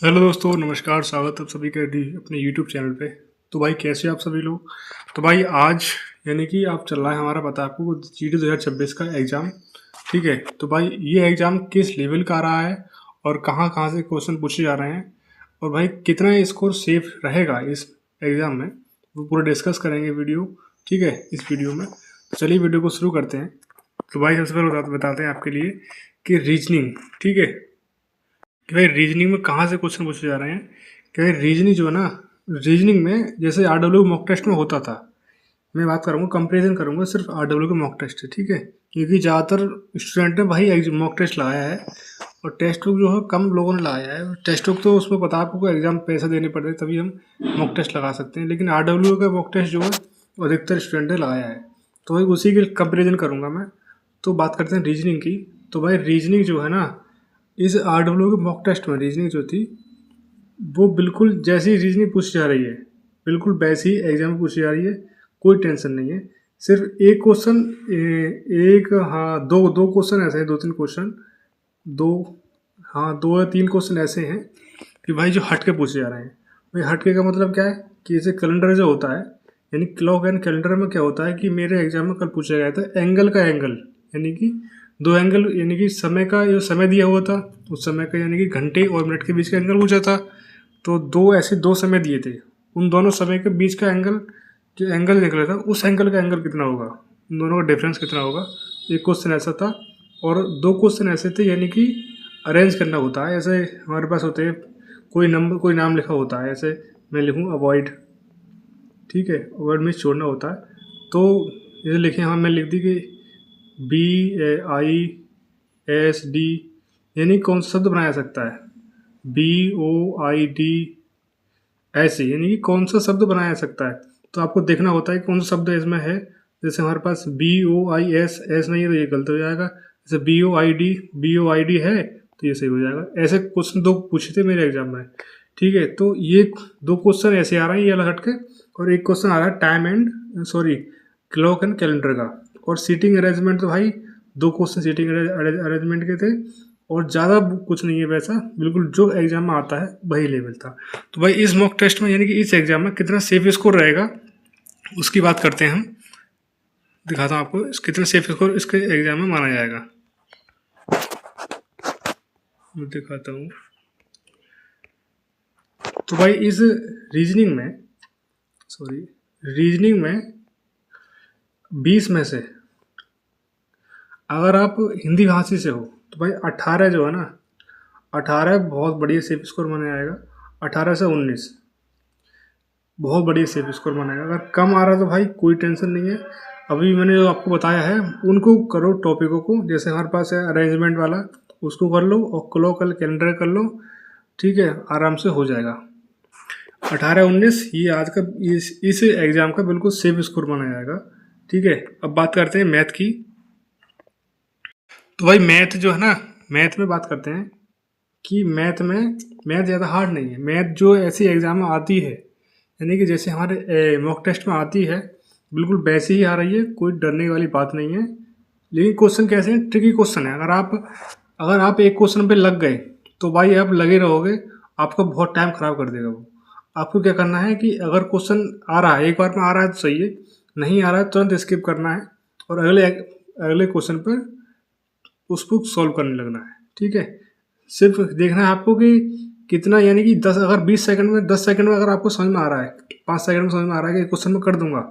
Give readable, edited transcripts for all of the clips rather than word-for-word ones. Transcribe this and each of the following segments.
Hello दोस्तों, नमस्कार। स्वागत है आप सभी का अपने यूट्यूब चैनल पे। तो भाई कैसे हैं आप सभी लोग। तो भाई आज यानी कि आप चल रहा है हमारा, पता है आपको, GD 2026 का एग्ज़ाम। ठीक है, तो भाई ये एग्ज़ाम किस लेवल का आ रहा है और कहाँ कहाँ से क्वेश्चन पूछे जा रहे हैं और भाई कितना स्कोर सेफ रहेगा इस एग्ज़ाम में, वो पूरा डिस्कस करेंगे वीडियो। ठीक है, इस वीडियो में तो चलिए वीडियो को शुरू करते हैं। तो भाई सबसे पहले बताते हैं आपके लिए कि रीजनिंग, ठीक है, कि भाई रीजनिंग में कहाँ से क्वेश्चन पूछे जा रहे हैं। कि भाई रीजनिंग जो है ना, रीजनिंग में जैसे RW मॉक टेस्ट में होता था, मैं बात करूँगा, कंपैरिजन करूँगा सिर्फ RW के मॉक टेस्ट है। ठीक है, क्योंकि ज़्यादातर स्टूडेंट ने भाई मॉक टेस्ट लगाया है और टेस्ट बुक जो है कम लोगों ने लगाया है। टेस्ट बुक तो उसमें पता है आपको, एग्जाम पैसे देने पड़ते हैं तभी हम मॉक टेस्ट लगा सकते हैं, लेकिन RW का मॉक टेस्ट जो है वो अधिकतर स्टूडेंट ने लगाया है। तो भाई उसी के कंपेरिजन करूँगा मैं। तो बात करते हैं रीजनिंग की। तो भाई रीजनिंग जो है ना, इस RW के मॉक टेस्ट में रीजनिंग जो थी वो बिल्कुल जैसी रीजनिंग पूछी जा रही है, बिल्कुल वैसी ही एग्जाम में पूछी जा रही है। कोई टेंशन नहीं है। सिर्फ एक क्वेश्चन, एक, हाँ, दो दो क्वेश्चन ऐसे हैं, दो तीन क्वेश्चन, दो, हाँ, दो या तीन क्वेश्चन ऐसे हैं कि भाई जो हट के पूछे जा रहे हैं। भाई हटके का मतलब क्या है कि जैसे कैलेंडर जो होता है, यानी क्लॉक एंड कैलेंडर में क्या होता है कि मेरे एग्जाम में कल पूछा गया था एंगल का एंगल, यानी कि दो एंगल, यानी कि समय का जो समय दिया हुआ था उस समय का, यानी कि घंटे और मिनट के बीच का एंगल पूछा था। तो दो समय दिए थे, उन दोनों समय के बीच का एंगल, जो एंगल निकला था उस एंगल का एंगल कितना होगा, उन दोनों का डिफरेंस कितना होगा। एक क्वेश्चन ऐसा था और दो क्वेश्चन ऐसे थे, यानी कि अरेंज करना होता है। ऐसे हमारे पास होते हैं, कोई नाम लिखा होता है, ऐसे मैं लिखूँ अवॉइड, ठीक है, अवॉइड मीन्स छोड़ना होता है। तो जैसे लिखे, हाँ, मैं लिख दी कि BAISD, यानी कौन सा शब्द बनाया जा सकता है, BOID, ऐसे, यानी कि कौन सा शब्द बनाया जा सकता है। तो आपको देखना होता है कि कौन सा शब्द इसमें है। जैसे हमारे पास BOIS नहीं है तो ये गलत हो जाएगा। जैसे BOID है तो ये सही हो जाएगा। ऐसे क्वेश्चन दो पूछे थे मेरे एग्जाम में। ठीक है, तो ये दो क्वेश्चन ऐसे आ रहे हैं, ये अलग हटके, और एक क्वेश्चन आ रहा है time and clock and calendar का। और सीटिंग अरेंजमेंट तो भाई दो क्वेश्चन सीटिंग अरेंजमेंट के थे, और ज़्यादा कुछ नहीं है वैसा, बिल्कुल जो एग्जाम में आता है वही लेवल था। तो भाई इस मॉक टेस्ट में, यानी कि इस एग्जाम में कितना सेफ स्कोर रहेगा उसकी बात करते हैं हम। दिखाता हूँ आपको कितना सेफ स्कोर इसके एग्जाम में माना जाएगा, मैं दिखाता हूँ। तो भाई इस रीजनिंग में, रीजनिंग में 20 में से अगर आप हिंदी भाषी से हो तो भाई 18 जो है ना, 18 बहुत बढ़िया सेफ स्कोर माना जाएगा। 18 से 19 बहुत बढ़िया सेफ स्कोर माना जाएगा। अगर कम आ रहा है तो भाई कोई टेंशन नहीं है। अभी मैंने जो आपको बताया है उनको करो, टॉपिकों को, जैसे हमारे पास है अरेंजमेंट वाला, उसको कर लो, और क्लॉक कैलेंडर कर लो। ठीक है, आराम से हो जाएगा। 18-19 ये आज का इस एग्ज़ाम का बिल्कुल सेफ स्कोर माना जाएगा। ठीक है, अब बात करते हैं मैथ की। तो भाई मैथ जो है ना, मैथ में बात करते हैं कि मैथ ज़्यादा हार्ड नहीं है। मैथ जो ऐसी एग्ज़ाम में आती है, यानी कि जैसे हमारे मॉक टेस्ट में आती है, बिल्कुल वैसे ही आ रही है, कोई डरने वाली बात नहीं है। लेकिन क्वेश्चन कैसे हैं, ट्रिकी क्वेश्चन है। अगर आप एक क्वेश्चन पे लग गए तो भाई आप लगे रहोगे, आपका बहुत टाइम ख़राब कर देगा वो। आपको क्या करना है कि अगर क्वेश्चन आ रहा है, एक बार में आ रहा है तो सही है, नहीं आ रहा है तुरंत स्किप करना है और अगले अगले क्वेश्चन पर उसको सॉल्व करने लगना है। ठीक है, सिर्फ देखना है आपको कि कितना, यानी कि 10, अगर 20 सेकंड में, 10 सेकंड में अगर आपको समझ में आ रहा है, 5 सेकंड में समझ में आ रहा है कि क्वेश्चन में कर दूंगा,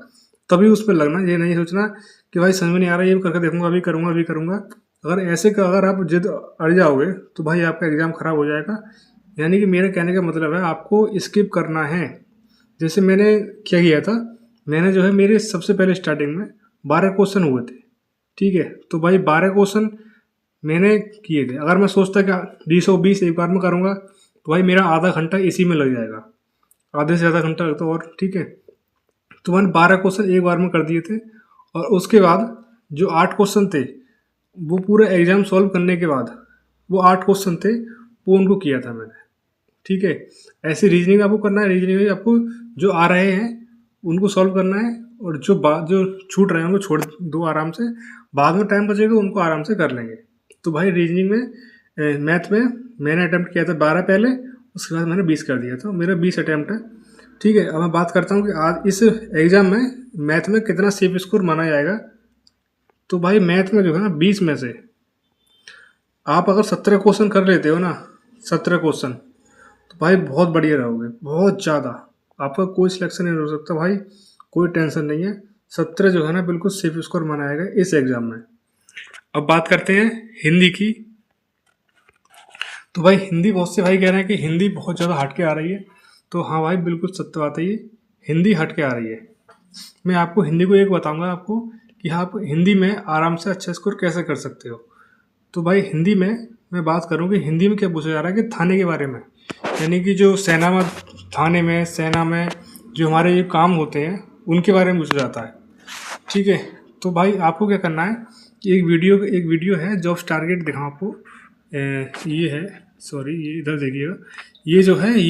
तभी उस पर लगना। ये नहीं सोचना कि भाई समझ में नहीं आ रहा है, ये करके देखूंगा, अभी करूंगा। अगर आप जिद अड़ जाओगे तो भाई आपका एग्ज़ाम ख़राब हो जाएगा। यानी कि मेरे कहने का मतलब है आपको स्किप करना है। जैसे मैंने क्या किया था, मैंने जो है, मेरे सबसे पहले स्टार्टिंग में 12 क्वेश्चन हुए थे। ठीक है, तो भाई 12 क्वेश्चन मैंने किए थे। अगर मैं सोचता कि 20 एक बार में करूँगा तो भाई मेरा आधा घंटा इसी में लग जाएगा, आधे से ज़्यादा घंटा लगता। और ठीक है, तो मैंने 12 क्वेश्चन एक बार में कर दिए थे। और उसके बाद जो 8 क्वेश्चन थे, वो पूरा एग्ज़ाम सॉल्व करने के बाद वो 8 क्वेश्चन थे, वो उनको किया था मैंने। ठीक है, ऐसी रीजनिंग आपको करना है। रीजनिंग में आपको जो आ रहे हैं उनको सॉल्व करना है, और जो छूट रहे हैं उनको छोड़ दो आराम से। बाद में टाइम बचेगा उनको आराम से कर लेंगे। तो भाई रीजनिंग में, मैथ में मैंने अटैम्प्ट किया था 12 पहले, उसके बाद मैंने 20 कर दिया, तो मेरा 20 अटैम्प्ट है। ठीक है, अब मैं बात करता हूँ कि आज इस एग्ज़ाम में मैथ में कितना सेफ स्कोर माना जाएगा। तो भाई मैथ में जो है ना 20 में से आप अगर 17 क्वेश्चन कर लेते हो ना, 17 क्वेश्चन, तो भाई बहुत बढ़िया रहोगे, बहुत ज़्यादा। आपका कोई सिलेक्शन नहीं हो सकता भाई, कोई टेंशन नहीं है। 17 जो है ना बिल्कुल सेफ स्कोर माना जाएगा इस एग्ज़ाम में। अब बात करते हैं हिंदी की। तो भाई हिंदी, बहुत से भाई कह रहे हैं कि हिंदी बहुत ज़्यादा हट के आ रही है। तो हाँ भाई, बिल्कुल सत्य बात है ये, हिंदी हट के आ रही है। मैं आपको हिंदी को एक बताऊंगा आपको कि आप हिंदी में आराम से अच्छा स्कोर कैसे कर सकते हो। तो भाई हिंदी में मैं बात करूँ कि हिंदी में क्या पूछा जा रहा है कि थाने के बारे में, यानी कि जो सेना में, थाने में, सेना में जो हमारे ये काम होते हैं उनके बारे में पूछा जाता है। ठीक है, तो भाई आपको क्या करना है कि एक वीडियो है जॉब्स टारगेट, दिखाऊँ आपको। ये है, सॉरी ये इधर देखिएगा, ये जो है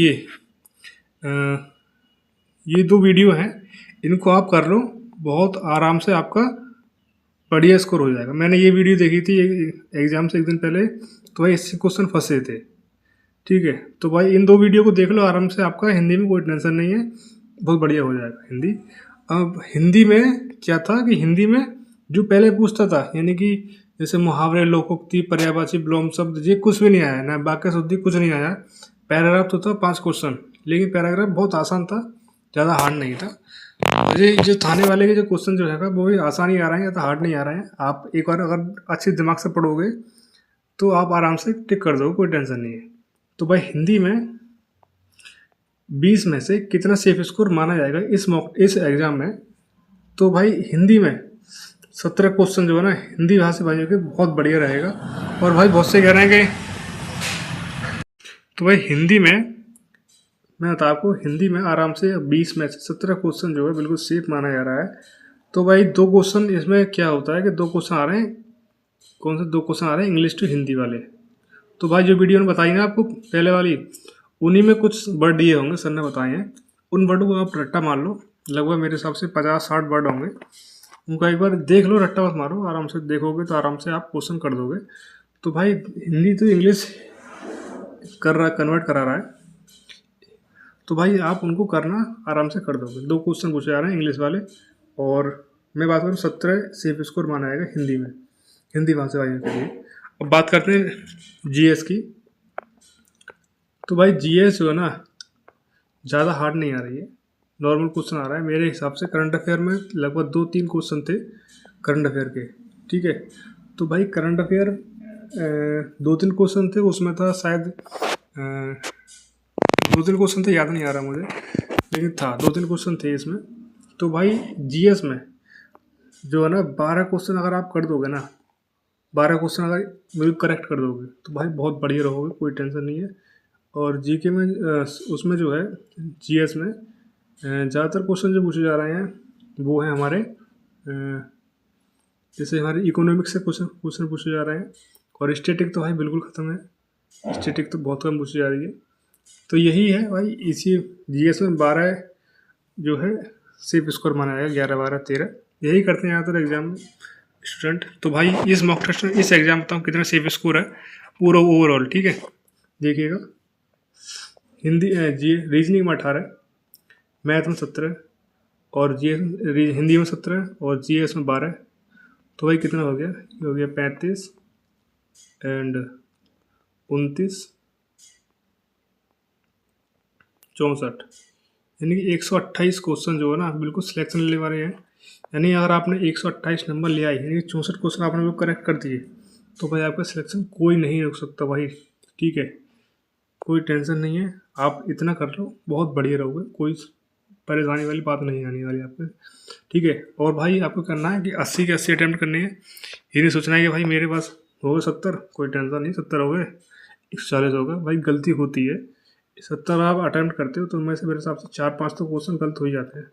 ये 2 वीडियो हैं, इनको आप कर लो, बहुत आराम से आपका बढ़िया स्कोर हो जाएगा। मैंने ये वीडियो देखी थी एग्ज़ाम से एक दिन पहले, तो भाई इससे क्वेश्चन फंसे थे। ठीक है, तो भाई इन 2 वीडियो को देख लो आराम से, आपका हिंदी में कोई टेंशन नहीं है, बहुत बढ़िया हो जाएगा हिंदी। अब हिंदी में क्या था कि हिंदी में जो पहले पूछता था, यानी कि जैसे मुहावरे, लोकोक्ति, पर्यायवाची, विलोम शब्द, ये कुछ भी नहीं आया ना, वाक्य शुद्धि कुछ नहीं आया। पैराग्राफ तो था 5 क्वेश्चन, लेकिन पैराग्राफ बहुत आसान था, ज़्यादा हार्ड नहीं था। मुझे जो थाने वाले के जो क्वेश्चन जो है वो भी आसान ही आ रहे हैं, या तो हार्ड नहीं आ रहे हैं। आप एक बार अगर अच्छे दिमाग से पढ़ोगे तो आप आराम से टिक कर दोगे, कोई टेंशन नहीं है। तो भाई हिंदी में 20 में से कितना सेफ स्कोर माना जाएगा इस एग्ज़ाम में। तो भाई हिंदी में 17 क्वेश्चन जो है ना हिंदी भाषी भाइयों के बहुत बढ़िया रहेगा। और भाई बहुत से कह रहे हैं कि, तो भाई हिंदी में मैं बता आपको, हिंदी में आराम से 20 में से 17 क्वेश्चन जो है बिल्कुल सेफ माना जा रहा है। तो भाई 2 क्वेश्चन इसमें क्या होता है कि 2 क्वेश्चन आ रहे हैं, कौन से 2 क्वेश्चन आ रहे हैं, इंग्लिश टू हिंदी वाले। तो भाई जो वीडियो ने बताई ना आपको पहले वाली, उन्हीं में कुछ वर्ड दिए होंगे, सर ने बताए हैं, उन वर्डों को आप रट्टा मार लो। लगभग मेरे हिसाब से 50-60 वर्ड होंगे, उनका एक बार देख लो, रट्टा मत मारो, आराम से देखोगे तो आराम से आप क्वेश्चन कर दोगे। तो भाई हिंदी तो इंग्लिश कन्वर्ट करा रहा है, तो भाई आप उनको करना आराम से कर दोगे। 2 क्वेश्चन पूछे जा रहे हैं इंग्लिश वाले, और मैं बात करूँ 17 सेफ स्कोर माना जाएगा हिंदी में, हिंदी भाषा वालों के लिए। अब बात करते हैं जीएस की। तो भाई जीएस जो है ना ज़्यादा हार्ड नहीं आ रही है, नॉर्मल क्वेश्चन आ रहा है मेरे हिसाब से। करंट अफेयर में लगभग 2-3 क्वेश्चन थे करंट अफेयर के। ठीक है, तो भाई करंट अफेयर 2-3 क्वेश्चन थे, उसमें था शायद 2-3 क्वेश्चन थे, याद नहीं आ रहा मुझे, लेकिन था 2-3 क्वेश्चन थे इसमें। तो भाई जीएस में जो है ना 12 क्वेश्चन अगर आप कर दोगे ना, 12 क्वेश्चन अगर बिल्कुल करेक्ट कर दोगे तो भाई बहुत बढ़िया रहोगे, कोई टेंशन नहीं है। और जीके में उसमें जो है जीएस में ज़्यादातर क्वेश्चन जो पूछे जा रहे हैं वो है हमारे जैसे हमारे इकोनॉमिक्स से क्वेश्चन पूछे जा रहे हैं। और स्टैटिक तो भाई बिल्कुल ख़त्म है, स्टैटिक तो बहुत कम पूछी जा रही है। तो यही है भाई, इसी जीएस में 12 जो है सेफ स्कोर माना जाएगा, 11, 12, 13 यही करते हैं ज़्यादातर एग्जाम में स्टूडेंट। तो भाई इस मॉक टेस्ट में, इस एग्जाम बताऊँ कितना सेफ स्कोर है पूरा ओवरऑल। ठीक है, देखिएगा, हिंदी जी रीजनिंग में 18, मैथ में 17, और हिंदी में 17 और जीएस में 12। तो भाई कितना हो गया, ये हो गया 35 एंड 29, 64, यानी कि 128 क्वेश्चन जो है ना बिल्कुल सिलेक्शन लेने वाले हैं। यानी अगर आपने 128 नंबर ले आए, यानी 64 क्वेश्चन आपने वो करेक्ट कर दिए, तो भाई आपका सिलेक्शन कोई नहीं रोक सकता भाई। ठीक है, कोई टेंशन नहीं है, आप इतना कर लो, बहुत बढ़िया रहोगे, कोई परेशानी वाली बात नहीं आने वाली आपके। ठीक है, और भाई आपको करना है कि 80 के 80 अटैम्प्ट करने हैं। ये नहीं सोचना है कि भाई मेरे पास हो गए 70, कोई टेंशन नहीं, 70 हो गए, 140 होगा, भाई गलती होती है। 70 आप अटैम्प्ट करते हो तो उनमें से मेरे हिसाब से 4-5 तो क्वेश्चन गलत हो ही जाते हैं।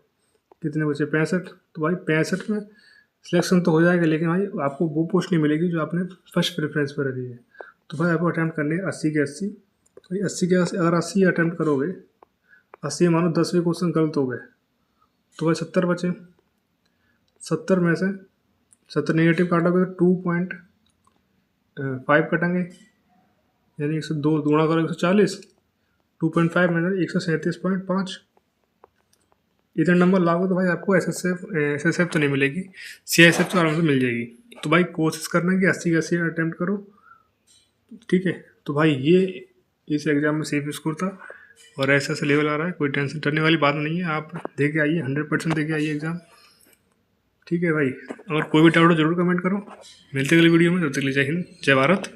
कितने बचे, 65, तो भाई 65 में सिलेक्शन तो हो जाएगा, लेकिन भाई आपको वो पोस्ट नहीं मिलेगी जो आपने फर्स्ट प्रेफरेंस पर रखी है। तो भाई आपको अटैम्प्ट करने हैं 80 के 80। तो 80 के 80 अगर 80 अटैम्प्ट करोगे, 80 मानो 10वें क्वेश्चन गलत हो गए, तो भाई 70 बचे। 70 में से 70 नेगेटिव काटोगे तो 2.5 कटेंगे, यानी 102 गुणा करो 140, 2.5 में 137.5 इतना नंबर लाओगे तो भाई आपको एस एस एफ तो नहीं मिलेगी, CISF तो आराम से मिल जाएगी। तो भाई कोशिश करना कि 80 का 80 अटैम्प्ट करो, ठीक है। तो भाई ये इस एग्ज़ाम में सेफ स्कोर था और ऐसा लेवल आ रहा है, कोई टेंशन करने वाली बात नहीं है। आप दे के आइए, 100% दे के आइए एग्ज़ाम, ठीक है भाई। अगर कोई भी डाउट हो जरूर कमेंट करो। मिलते अगली वीडियो में, तब तक के लिए जय हिंद, जय भारत।